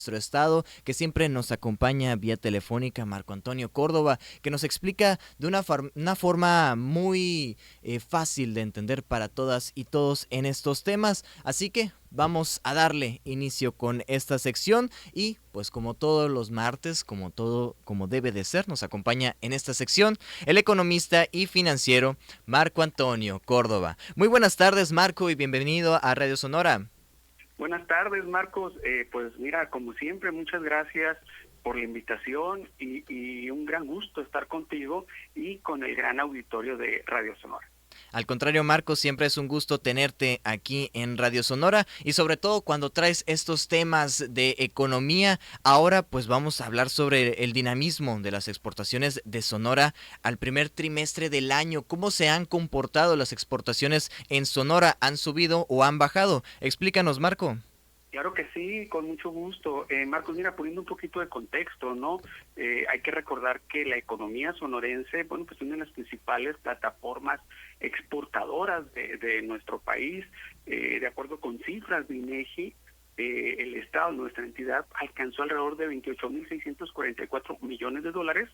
nuestro estado, que siempre nos acompaña vía telefónica, Marco Antonio Córdoba, que nos explica de una forma muy fácil de entender para todas y todos en estos temas. Así que vamos a darle inicio con esta sección y pues como todos los martes, como debe de ser, nos acompaña en esta sección el economista y financiero Marco Antonio Córdoba. Muy buenas tardes, Marco, y bienvenido a Radio Sonora. Buenas tardes, Marcos. Pues mira, como siempre, muchas gracias por la invitación y un gran gusto estar contigo y con el gran auditorio de Radio Sonora. Al contrario, Marco, siempre es un gusto tenerte aquí en Radio Sonora y sobre todo cuando traes estos temas de economía. Ahora pues vamos a hablar sobre el dinamismo de las exportaciones de Sonora al primer trimestre del año. ¿Cómo se han comportado las exportaciones en Sonora? ¿Han subido o han bajado? Explícanos, Marco. Claro que sí, con mucho gusto. Marcos, mira, poniendo un poquito de contexto, ¿no? Hay que recordar que la economía sonorense, bueno, pues es una de las principales plataformas exportadoras de nuestro país. De acuerdo con cifras de INEGI, el Estado, nuestra entidad, alcanzó alrededor de 28.644 millones de dólares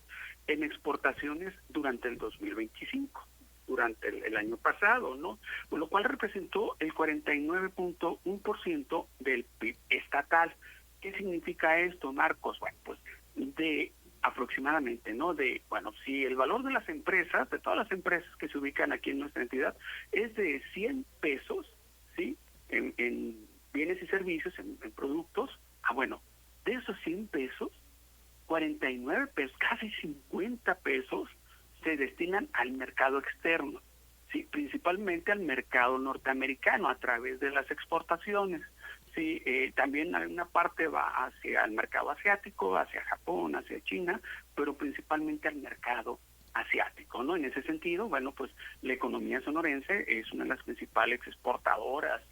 en exportaciones durante el 2025, durante el año pasado, ¿no? Con lo cual representó el 49.1% del PIB estatal. ¿Qué significa esto, Marcos? Bueno, pues de aproximadamente, ¿no? Si el valor de las empresas, de todas las empresas que se ubican aquí en nuestra entidad, es de 100 pesos, ¿sí? En bienes y servicios, en productos, bueno, de esos 100 pesos, 49 pesos, casi 50 pesos, se destinan al mercado externo, sí, principalmente al mercado norteamericano a través de las exportaciones. Sí, también una parte va hacia el mercado asiático, hacia Japón, hacia China, pero principalmente al mercado asiático, ¿no? En ese sentido, bueno, pues la economía sonorense es una de las principales exportadoras,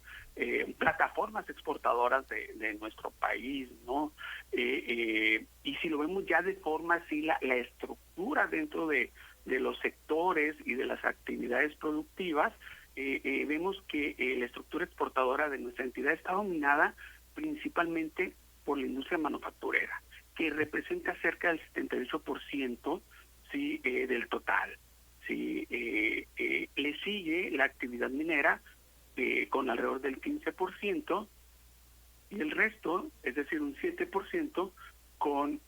plataformas exportadoras de nuestro país, ¿no? Y si lo vemos ya de forma así, la estructura dentro de los sectores y de las actividades productivas, vemos que la estructura exportadora de nuestra entidad está dominada principalmente por la industria manufacturera, que representa cerca del 78%, sí, del total. Sí, le sigue la actividad minera con alrededor del 15%, y el resto, es decir, un 7%, con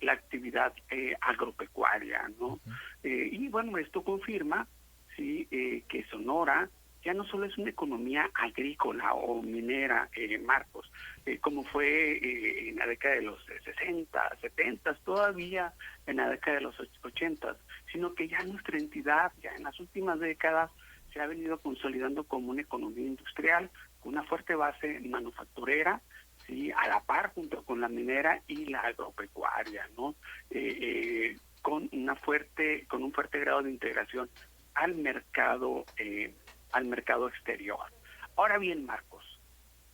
la actividad agropecuaria, ¿no? Y bueno, esto confirma, sí, que Sonora ya no solo es una economía agrícola o minera, Marcos, como fue en la década de los 60, 70, todavía en la década de los 80, sino que ya nuestra entidad, ya en las últimas décadas, se ha venido consolidando como una economía industrial, con una fuerte base manufacturera, sí, a la par junto con la minera y la agropecuaria, ¿no? Con un fuerte grado de integración al mercado exterior. Ahora bien, Marcos,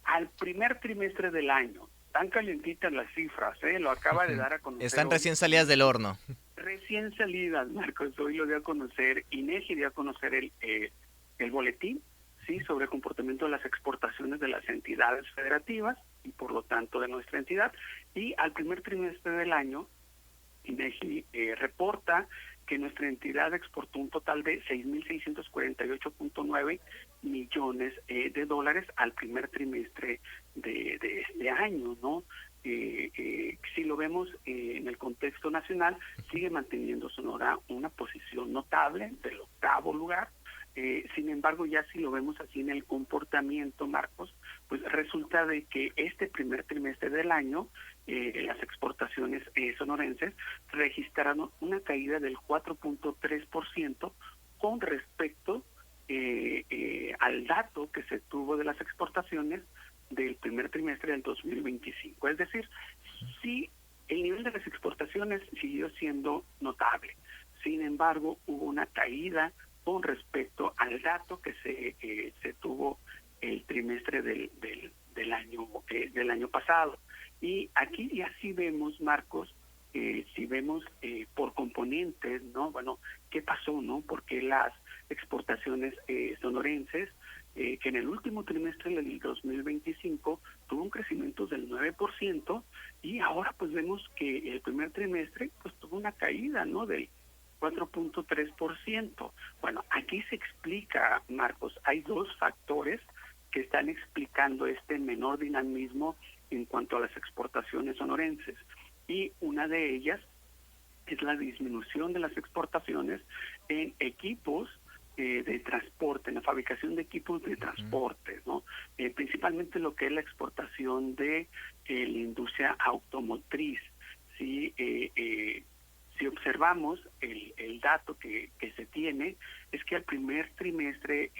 al primer trimestre del año, tan calientitas las cifras, lo acaba de dar a conocer Están hoy recién salidas del INEGI, horno. recién salidas, Marcos, hoy lo dio a conocer INEGI, dio a conocer el boletín, sí, sobre el comportamiento de las exportaciones de las entidades federativas y por lo tanto de nuestra entidad. Y al primer trimestre del año, INEGI reporta que nuestra entidad exportó un total de 6.648.9 millones de dólares al primer trimestre de este año, ¿no? Si lo vemos en el contexto nacional, sigue manteniendo Sonora una posición notable del 8º lugar. Sin embargo, ya si lo vemos así en el comportamiento, Marcos, pues resulta de que este primer trimestre del año, las exportaciones sonorenses registraron una caída del 4.3% con respecto al dato que se tuvo de las exportaciones del primer trimestre del 2025. Es decir, sí, el nivel de las exportaciones siguió siendo notable. Sin embargo, hubo una caída con respecto al dato que se tuvo el trimestre del año pasado. Y aquí ya sí vemos, Marcos, si vemos por componentes, ¿no? Bueno, ¿qué pasó, no? Porque las exportaciones sonorenses, que en el último trimestre del 2025 tuvo un crecimiento del 9% y ahora pues vemos que el primer trimestre pues tuvo una caída, ¿no? Del 4.3%. Bueno, aquí se explica, Marcos, hay dos factores que están explicando este menor dinamismo en cuanto a las exportaciones sonorenses. Y una de ellas es la disminución de las exportaciones en equipos de transporte, en la fabricación de equipos de transporte, ¿no? Principalmente lo que es la exportación de la industria automotriz. ¿Sí? Si observamos el dato que se tiene, es que al primer trimestre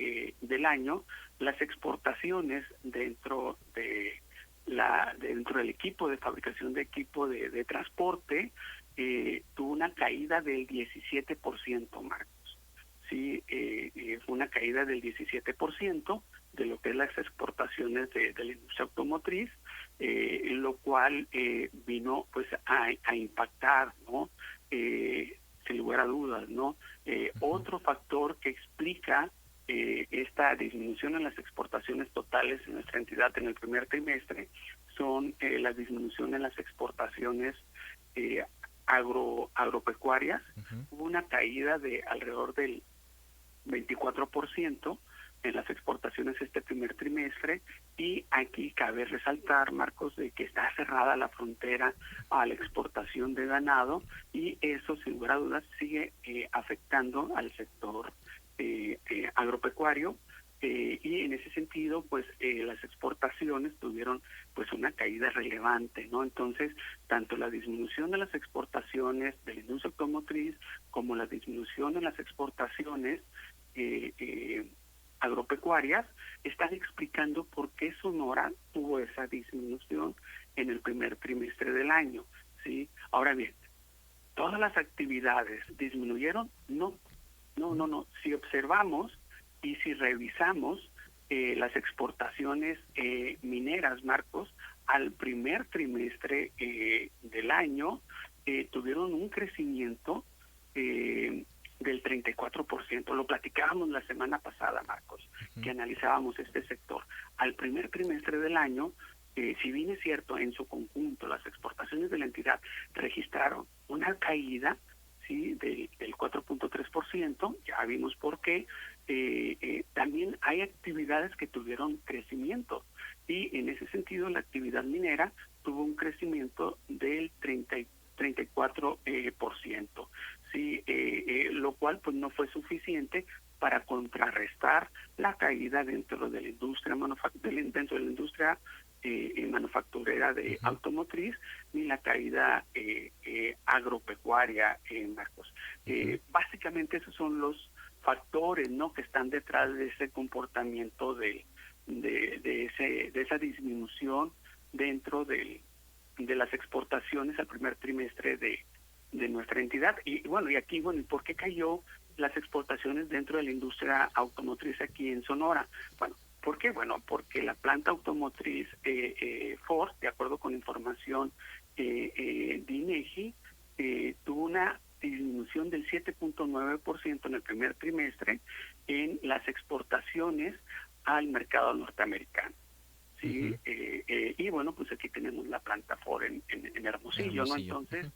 del año, las exportaciones dentro del equipo de fabricación de equipo de transporte tuvo una caída del 17%, Marcos. Sí, fue una caída del 17% de lo que es las exportaciones de la industria automotriz, en lo cual vino pues a impactar, ¿no? Sin lugar a dudas, ¿no? Otro factor que explica esta disminución en las exportaciones totales en nuestra entidad en el primer trimestre son la disminución en las exportaciones agropecuarias. Hubo una caída de alrededor del 24% en las exportaciones este primer trimestre, y aquí cabe resaltar, Marcos, de que está cerrada la frontera a la exportación de ganado, y eso sin lugar a dudas sigue afectando al sector agropecuario, y en ese sentido pues las exportaciones tuvieron pues una caída relevante, ¿no? Entonces, tanto la disminución de las exportaciones de la industria automotriz como la disminución en las exportaciones agropecuarias están explicando por qué Sonora tuvo esa disminución en el primer trimestre del año, ¿sí? Ahora bien, ¿todas las actividades disminuyeron? No. Si observamos y si revisamos las exportaciones mineras, Marcos, al primer trimestre del año tuvieron un crecimiento del 34%. Lo platicábamos la semana pasada, Marcos, que analizábamos este sector. Al primer trimestre del año, si bien es cierto, en su conjunto las exportaciones de la entidad registraron una caída, sí, del 4.3%, ya vimos por qué. También hay actividades que tuvieron crecimiento, y en ese sentido la actividad minera tuvo un crecimiento del 34%, sí, lo cual pues no fue suficiente para contrarrestar la caída dentro de la industria manufacturera de automotriz, ni la caída agropecuaria, Marcos. Básicamente esos son los factores, ¿no?, que están detrás de ese comportamiento de esa disminución dentro de las exportaciones al primer trimestre de nuestra entidad. Y bueno, y aquí, ¿y por qué cayó las exportaciones dentro de la industria automotriz aquí en Sonora? Bueno, ¿por qué? Bueno, porque la planta automotriz Ford, de acuerdo con información de INEGI, tuvo una disminución del 7.9% en el primer trimestre en las exportaciones al mercado norteamericano. Sí, y bueno, pues aquí tenemos la planta Ford en Hermosillo, ¿no? Entonces,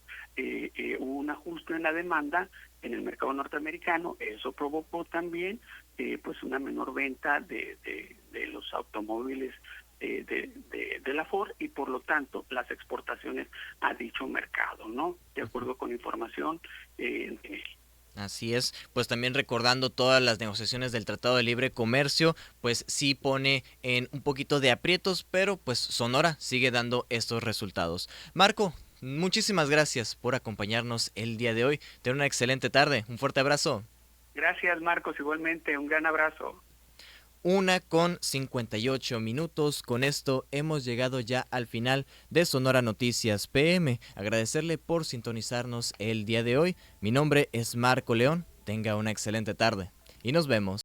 hubo un ajuste en la demanda en el mercado norteamericano. Eso provocó también pues una menor venta de los automóviles de la Ford, y por lo tanto las exportaciones a dicho mercado, ¿no? De acuerdo con información Así es, pues también recordando todas las negociaciones del Tratado de Libre Comercio, pues sí pone en un poquito de aprietos, pero pues Sonora sigue dando estos resultados. Marco, muchísimas gracias por acompañarnos el día de hoy. Ten una excelente tarde, un fuerte abrazo. Gracias, Marcos, igualmente, un gran abrazo. 1:58. Con esto hemos llegado ya al final de Sonora Noticias PM. Agradecerle por sintonizarnos el día de hoy. Mi nombre es Marco León. Tenga una excelente tarde y nos vemos.